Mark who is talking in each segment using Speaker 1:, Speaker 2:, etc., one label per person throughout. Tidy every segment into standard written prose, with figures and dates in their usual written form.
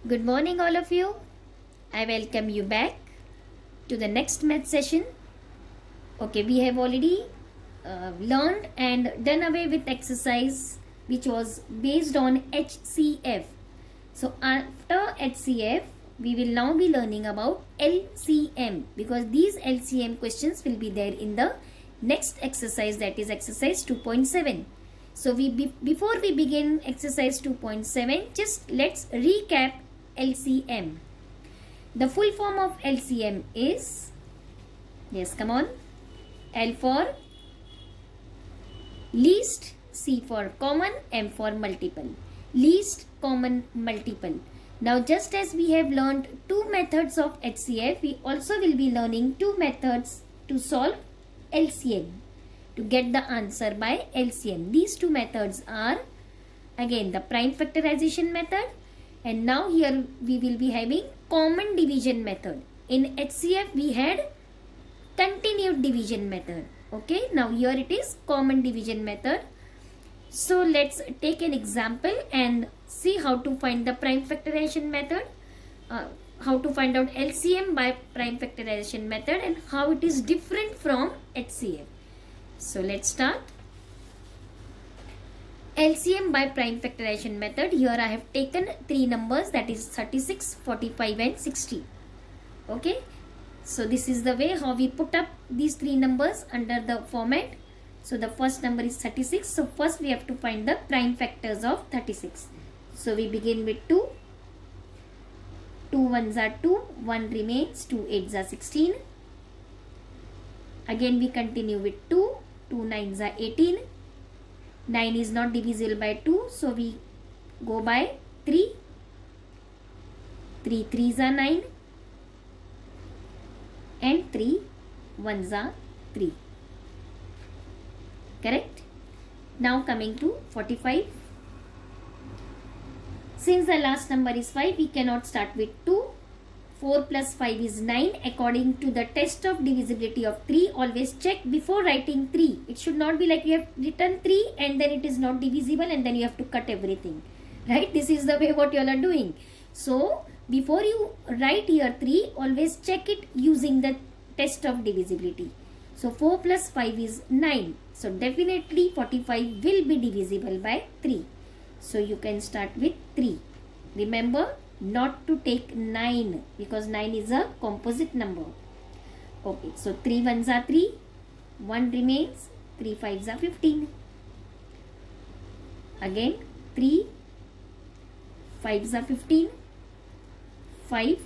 Speaker 1: Good morning, all of you. I welcome you back to the next math session. Okay, we have already learned and done away with exercise which was based on HCF. So, after HCF, we will now be learning about LCM because these LCM questions will be there in the next exercise, that is exercise 2.7. So, before we begin exercise 2.7, just let's recap LCM. The full form of LCM is, yes, come on, L for least, C for common, M for multiple. Least common multiple. Now, just as we have learned two methods of HCF, we also will be learning two methods to solve LCM, to get the answer by LCM. These two methods are again the prime factorization method, and now here we will be having common division method. In HCF we had continued division method. Okay, now here it is common division method. So let's take an example and see how to find the prime factorization method, how to find out LCM by prime factorization method, and how it is different from HCF. So let's start. LCM by prime factorization method. Here I have taken three numbers, that is 36, 45 and 60. Okay. So this is the way how we put up these three numbers under the format. So the first number is 36. So first we have to find the prime factors of 36. So we begin with 2. 2 1s are 2. 1 remains. 2 8s are 16. Again we continue with 2. 2 9s are 18. 9 is not divisible by 2. So we go by 3. 3 3s are 9. And 3 1s are 3. Correct? Now coming to 45. Since the last number is 5, we cannot start with 2. 4 plus 5 is 9. According to the test of divisibility of 3, always check before writing 3. It should not be like you have written 3 and then it is not divisible and then you have to cut everything. Right? This is the way what you all are doing. So, before you write here 3, always check it using the test of divisibility. So, 4 plus 5 is 9. So, definitely 45 will be divisible by 3. So, you can start with 3. Remember not to take 9 because 9 is a composite number. Okay, so 3 1s are 3. 1 remains. 3 5s are 15. Again 3 5s are 15. 5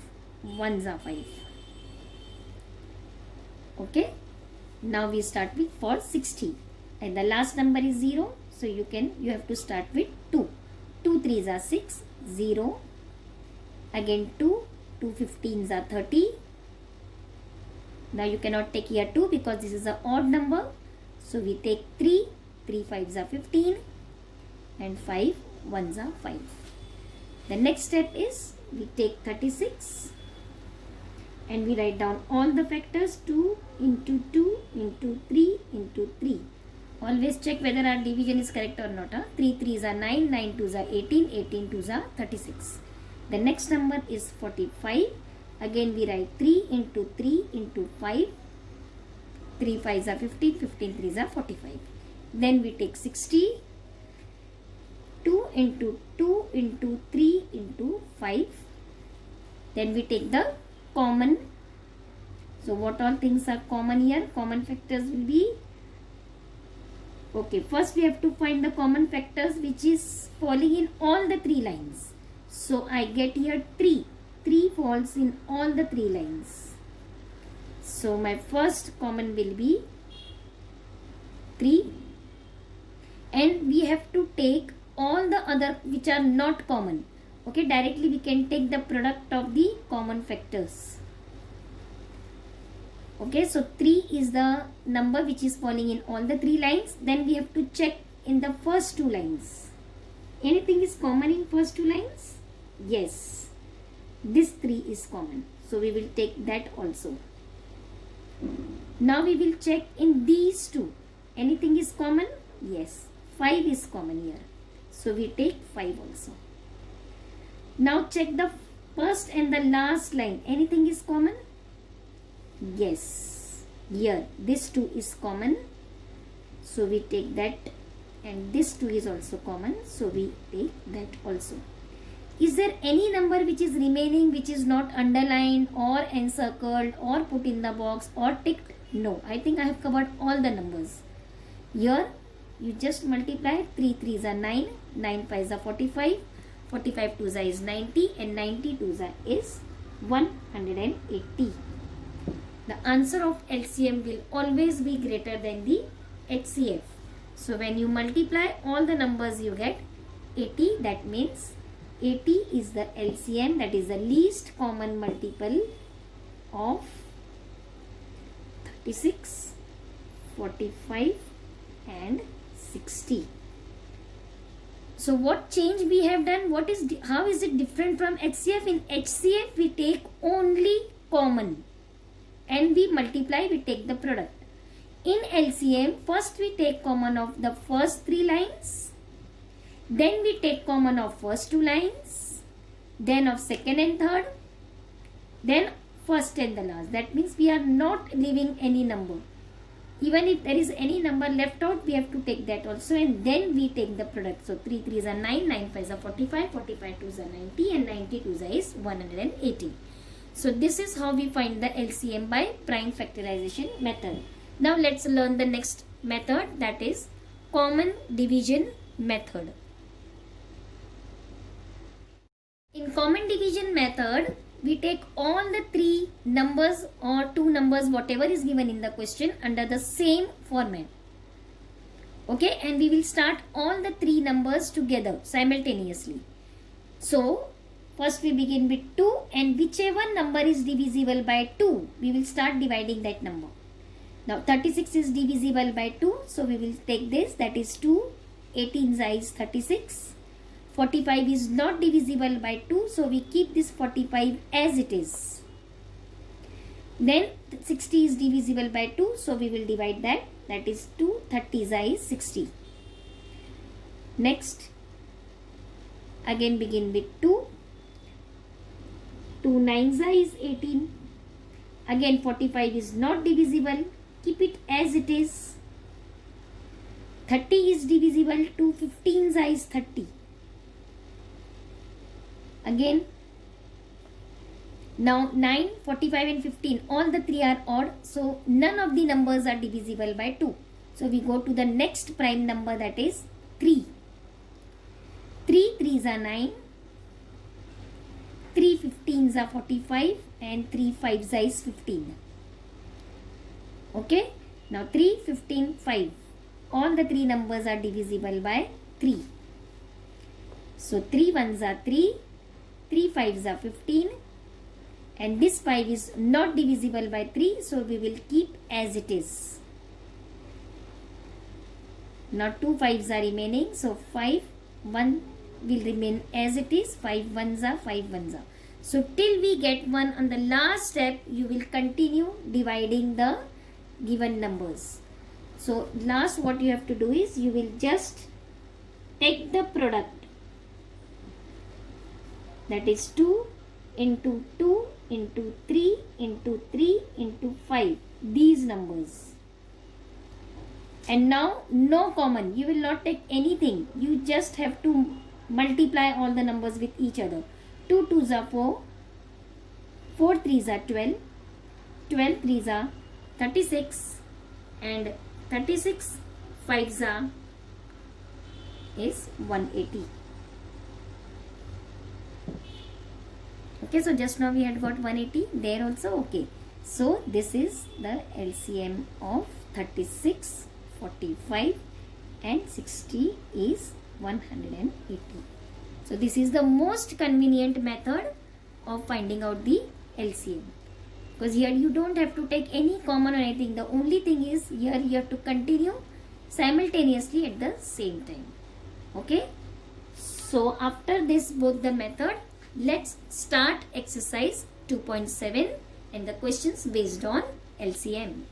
Speaker 1: 1s are 5. Okay. Now we start with for 60. And the last number is 0. So you have to start with 2. 2 3s are 6. 0. Again 2. 2 15s are 30. Now you cannot take here 2 because this is an odd number. So we take 3. 3 5s are 15. And 5 1s are 5. The next step is we take 36 and we write down all the factors 2 into 2 into 3 into 3. Always check whether our division is correct or not. 3 3s are 9, 9 2s are 18, 18 2s are 36. The next number is 45. Again we write 3 into 3 into 5. 3 5s are 15, 15 3s are 45. Then we take 60. 2 into 2 into 3 into 5. Then we take the common. So what all things are common here? Common factors will be, okay, first we have to find the common factors which is falling in all the three lines. So I get here 3. 3 falls in all the three lines. So my first common will be 3. And we have to take all the other which are not common. Okay, directly we can take the product of the common factors. Okay, so 3 is the number which is falling in all the three lines. Then we have to check in the first two lines. Anything is common in first two lines? Yes. This 3 is common. So we will take that also. Now we will check in these two. Anything is common? Yes. 5 is common here. So we take 5 also. Now check the first and the last line, anything is common? Yes, here this 2 is common, so we take that, and this 2 is also common, so we take that also. Is there any number which is remaining, which is not underlined or encircled or put in the box or ticked? No, I think I have covered all the numbers. Here you just multiply, 3 3s are 9, 9 5s are 45, 45 2s are is 90, and 90 2s are is 180. The answer of LCM will always be greater than the HCF. So when you multiply all the numbers you get 80, that means 80 is the LCM, that is the least common multiple of 36, 45 and 60. So what change we have done? How is it different from HCF? In HCF we take only common and we multiply, we take the product. In LCM, first we take common of the first 3 lines, then we take common of first 2 lines, then of second and third, then first and the last. That means we are not leaving any number. Even if there is any number left out, we have to take that also, and then we take the product. So 3 3s are 9, 9 5s are 45, 45 2s are 90, and 90 2s are is 180. So this is how we find the LCM by prime factorization method. Now let's learn the next method, that is common division method. In common division method, we take all the 3 numbers or 2 numbers, whatever is given in the question, under the same format. Okay, and we will start all the 3 numbers together simultaneously. So first we begin with 2, and whichever number is divisible by 2, we will start dividing that number. Now 36 is divisible by 2, so we will take this, that is 2, 18 is 36. 45 is not divisible by 2, so we keep this 45 as it is. Then 60 is divisible by 2, so we will divide that, that is 2 30 is 60. Next, again begin with 2, 2 9s is 18. Again 45 is not divisible, keep it as it is. 30 is divisible, 2 15s is 30. Again, now 9, 45 and 15, all the 3 are odd, so none of the numbers are divisible by 2. So we go to the next prime number, that is 3. 3 3s are 9, 3 15s are 45, and 3 5s is 15. Okay, now 3 15 5, all the 3 numbers are divisible by 3. So 3 1s are 3, 3 5s are 15, and this 5 is not divisible by 3, so we will keep as it is. Now 2 5s are remaining, so 5 1 will remain as it is, 5 1s are 5 1s are. So till we get 1 on the last step, you will continue dividing the given numbers. So last what you have to do is, you will just take the product, that is 2 into 2 into 3 into 3 into 5, these numbers. And now no common, you will not take anything, you just have to multiply all the numbers with each other. 2 2s are 4, 4 3s are 12, 12 3s are 36, and 36 5s are is 180. Okay, so just now we had got 180 there also. Okay, so this is the LCM of 36, 45 and 60 is 180. So this is the most convenient method of finding out the LCM, because here you don't have to take any common or anything. The only thing is, here you have to continue simultaneously at the same time. Okay, so after this both the method, let's start exercise 2.7 and the questions based on LCM.